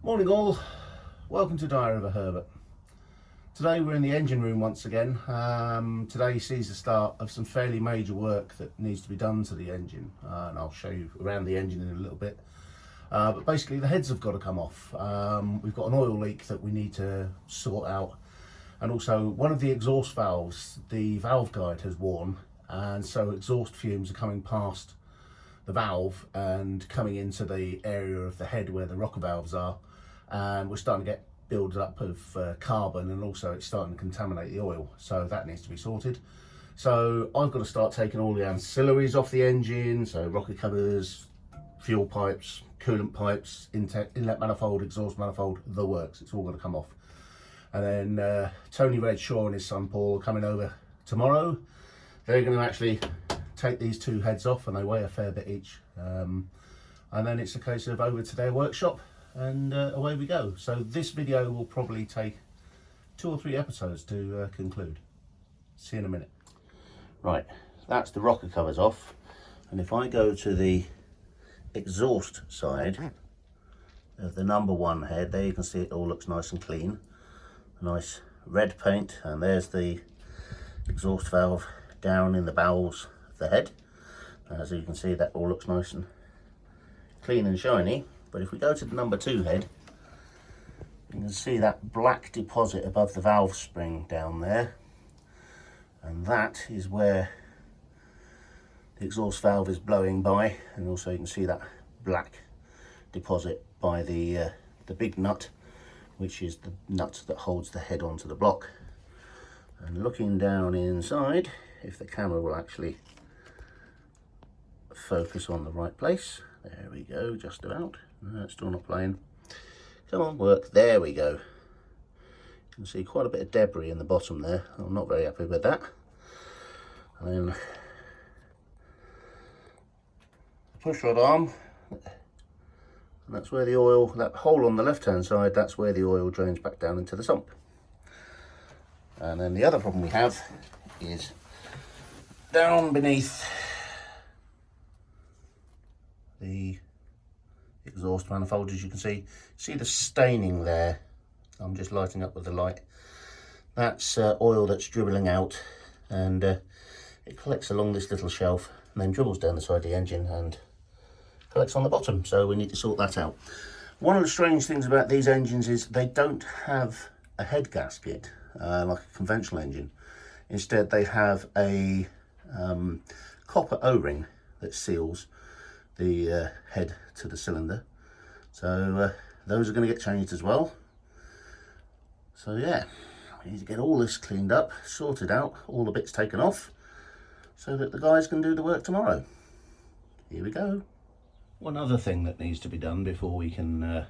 Morning all, welcome to Diary of a Herbert. Today we're in the engine room once again. Today sees the start of some fairly major work that needs to be done to the engine, and I'll show you around the engine in a little bit. But basically the heads have got to come off. We've got an oil leak that we need to sort out, and also one of the exhaust valves, the valve guide has worn, and so exhaust fumes are coming past the valve and coming into the area of the head where the rocker valves are, and we're starting to get build up of carbon, and also it's starting to contaminate the oil, so that needs to be sorted. So I've got to start taking all the ancillaries off the engine, so rocker covers, fuel pipes, coolant pipes, inlet manifold, exhaust manifold, the works. It's all got to come off. And then Tony Redshaw and his son Paul are coming over tomorrow. They're going to actually take these two heads off, and they weigh a fair bit each, and then it's a case of over to their workshop and away we go. So this video will probably take 2 or 3 episodes to conclude. See you in a minute. Right, that's the rocker covers off, and if I go to the exhaust side of the number 1 head, there you can see it all looks nice and clean, a nice red paint, and there's the exhaust valve down in the bowels of the head. As you can see, that all looks nice and clean and shiny. But if we go to the number 2 head, you can see that black deposit above the valve spring down there, and that is where the exhaust valve is blowing by, and also you can see that black deposit by the big nut, which is the nut that holds the head onto the block. And looking down inside, if the camera will actually focus on the right place, there we go, just about. No, it's still not playing. Come on, work. There we go. You can see quite a bit of debris in the bottom there. I'm not very happy with that. And then push rod arm, and that's where the oil, that hole on the left hand side, that's where the oil drains back down into the sump. And then the other problem we have is down beneath the exhaust manifold. As you can see the staining there. I'm just lighting up with the light. That's oil that's dribbling out, and it collects along this little shelf and then dribbles down the side of the engine and collects on the bottom, so we need to sort that out. One of the strange things about these engines is they don't have a head gasket like a conventional engine. Instead they have a copper O-ring that seals the head to the cylinder, so those are going to get changed as well. So yeah, we need to get all this cleaned up, sorted out, all the bits taken off, so that the guys can do the work tomorrow. Here we go. One other thing that needs to be done before we can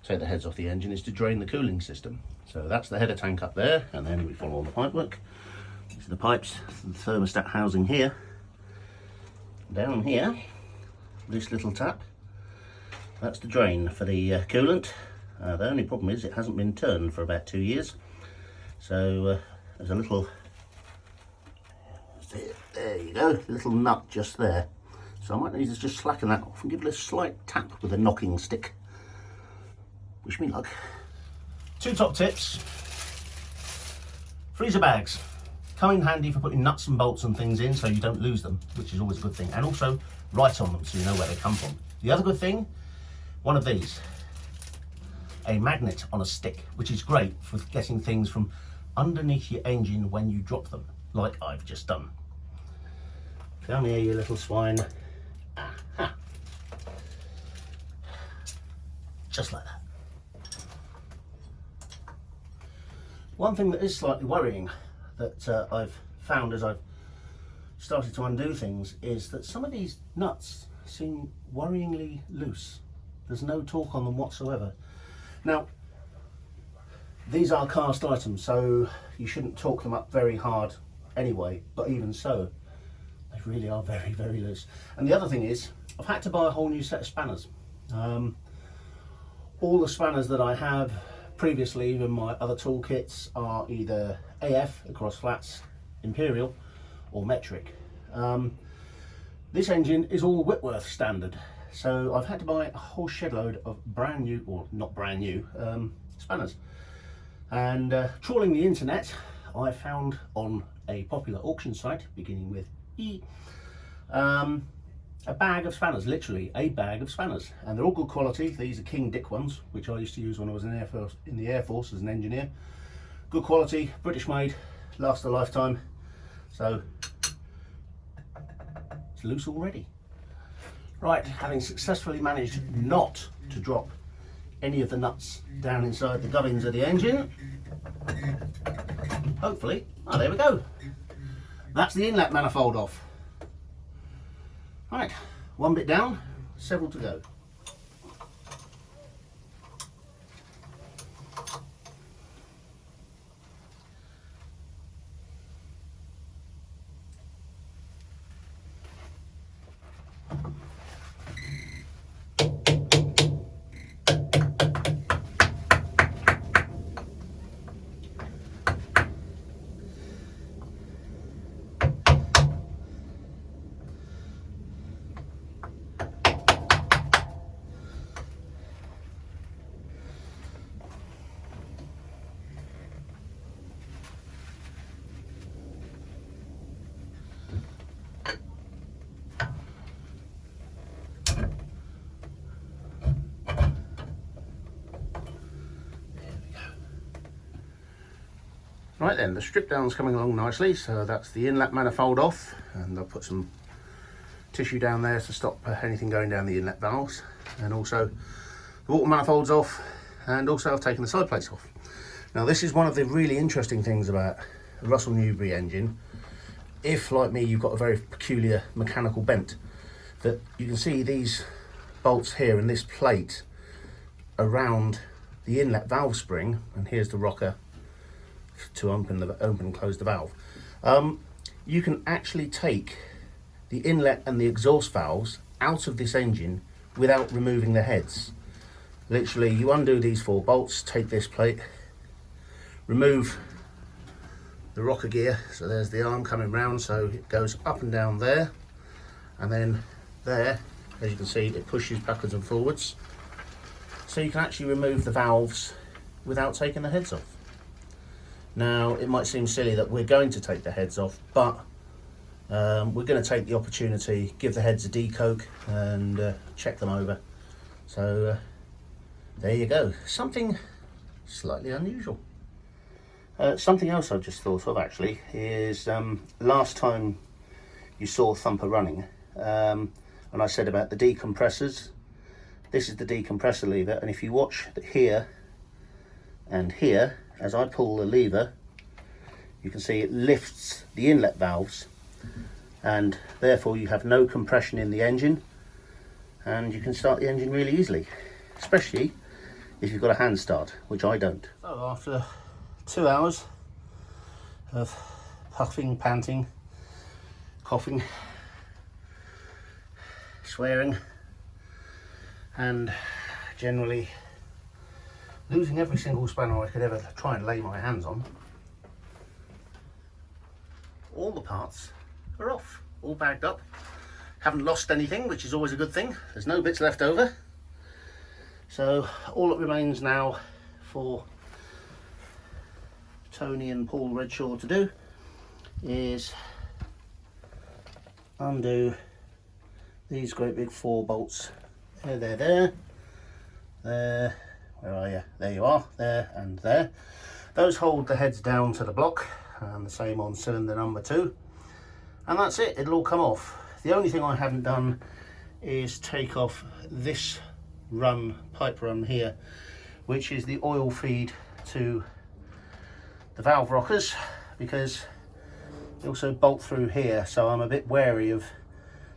take the heads off the engine is to drain the cooling system. So that's the header tank up there, and then we follow all the pipework. These are the pipes, the thermostat housing here. Down here, this little tap, that's the drain for the coolant. The only problem is it hasn't been turned for about 2 years. So there's a little, there you go, a little nut just there. So I might need to just slacken that off and give it a slight tap with a knocking stick. Wish me luck. 2 top tips. Freezer bags come in handy for putting nuts and bolts and things in so you don't lose them, which is always a good thing, and also write on them so you know where they come from. The other good thing, one of these, a magnet on a stick, which is great for getting things from underneath your engine when you drop them, like I've just done. Come here, you little swine. Aha. Just like that. One thing that is slightly worrying that I've found as I've started to undo things is that some of these nuts seem worryingly loose. There's no torque on them whatsoever. Now, these are cast items, so you shouldn't torque them up very hard anyway, but even so, they really are very, very loose. And the other thing is, I've had to buy a whole new set of spanners. All the spanners that I have previously in my other toolkits are either AF, across flats, Imperial, or metric. This engine is all Whitworth standard, So I've had to buy a whole shed load of brand new, or not brand new, spanners. And trawling the internet, I found on a popular auction site, beginning with E, a bag of spanners, literally a bag of spanners, and they're all good quality. These are King Dick ones, which I used to use when I was in the Air Force as an engineer. Good quality, British made, last a lifetime. So it's loose already. Right, having successfully managed not to drop any of the nuts down inside the gubbins of the engine, hopefully, oh, there we go. That's the inlet manifold off. Right, one bit down, several to go. Right then, the strip down's coming along nicely, so that's the inlet manifold off, and I'll put some tissue down there to stop anything going down the inlet valves, and also the water manifold's off, and also I've taken the side plates off. Now this is one of the really interesting things about a Russell Newbery engine. If, like me, you've got a very peculiar mechanical bent, that you can see these bolts here and this plate around the inlet valve spring, and here's the rocker to open and close the valve. You can actually take the inlet and the exhaust valves out of this engine without removing the heads. Literally, you undo these 4 bolts, take this plate, remove the rocker gear, so there's the arm coming round, so it goes up and down there, and then there, as you can see, it pushes backwards and forwards, so you can actually remove the valves without taking the heads off. Now, it might seem silly that we're going to take the heads off, but we're going to take the opportunity, give the heads a decoke and check them over. So there you go, something slightly unusual. Something else I just thought of actually is last time you saw Thumper running, and I said about the decompressors. This is the decompressor lever, and if you watch here and here, as I pull the lever, you can see it lifts the inlet valves, and therefore you have no compression in the engine, and you can start the engine really easily, especially if you've got a hand start, which I don't. So after 2 hours of puffing, panting, coughing, swearing, and generally losing every single spanner I could ever try and lay my hands on, all the parts are off, all bagged up. Haven't lost anything, which is always a good thing. There's no bits left over. So all that remains now for Tony and Paul Redshaw to do is undo these great big 4 bolts. There. Where are you? There you are, there and there. Those hold the heads down to the block, and the same on cylinder number 2. And that's it, it'll all come off. The only thing I haven't done is take off this pipe run here, which is the oil feed to the valve rockers, because they also bolt through here, so I'm a bit wary of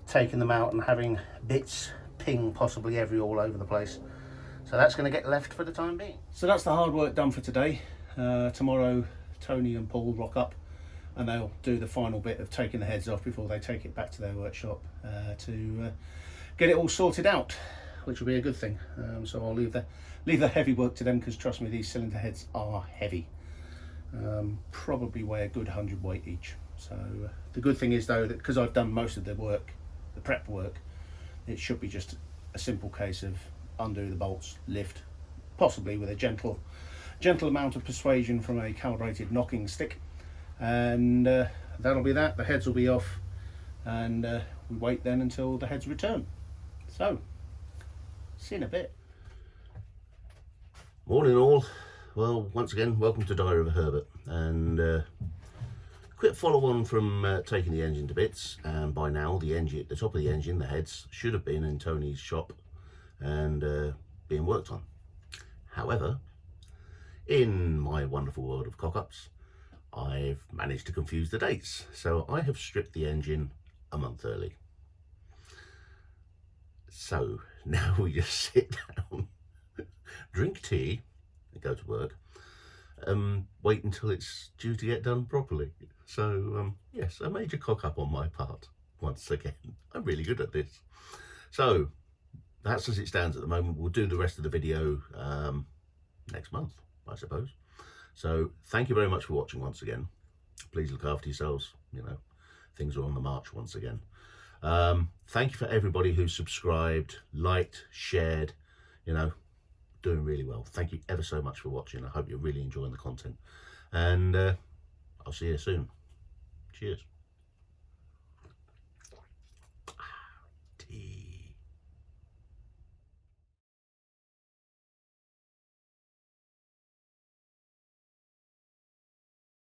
taking them out and having bits ping possibly all over the place. So that's going to get left for the time being. So that's the hard work done for today. Tomorrow Tony and Paul rock up and they'll do the final bit of taking the heads off before they take it back to their workshop to get it all sorted out, which will be a good thing. So I'll leave the heavy work to them, because trust me, these cylinder heads are heavy. Probably weigh a good 100 weight each. So the good thing is though, that because I've done most of the work, the prep work, it should be just a simple case of undo the bolts, lift, possibly with a gentle amount of persuasion from a calibrated knocking stick, and that'll be that. The heads will be off, and we wait then until the heads return. So, see you in a bit. Morning all. Well, once again, welcome to Diary of a Herbert, and quick follow on from taking the engine to bits. And by now the top of the engine, the heads, should have been in Tony's shop and being worked on. However, in my wonderful world of cock-ups, I've managed to confuse the dates, so I have stripped the engine a month early. So now we just sit down, drink tea, and go to work, wait until it's due to get done properly. So yes, a major cock-up on my part once again. I'm really good at this. So that's as it stands at the moment. We'll do the rest of the video next month, I suppose. So thank you very much for watching once again. Please look after yourselves. You know, things are on the march once again. Thank you for everybody who subscribed, liked, shared, you know, doing really well. Thank you ever so much for watching. I hope you're really enjoying the content, and I'll see you soon. Cheers.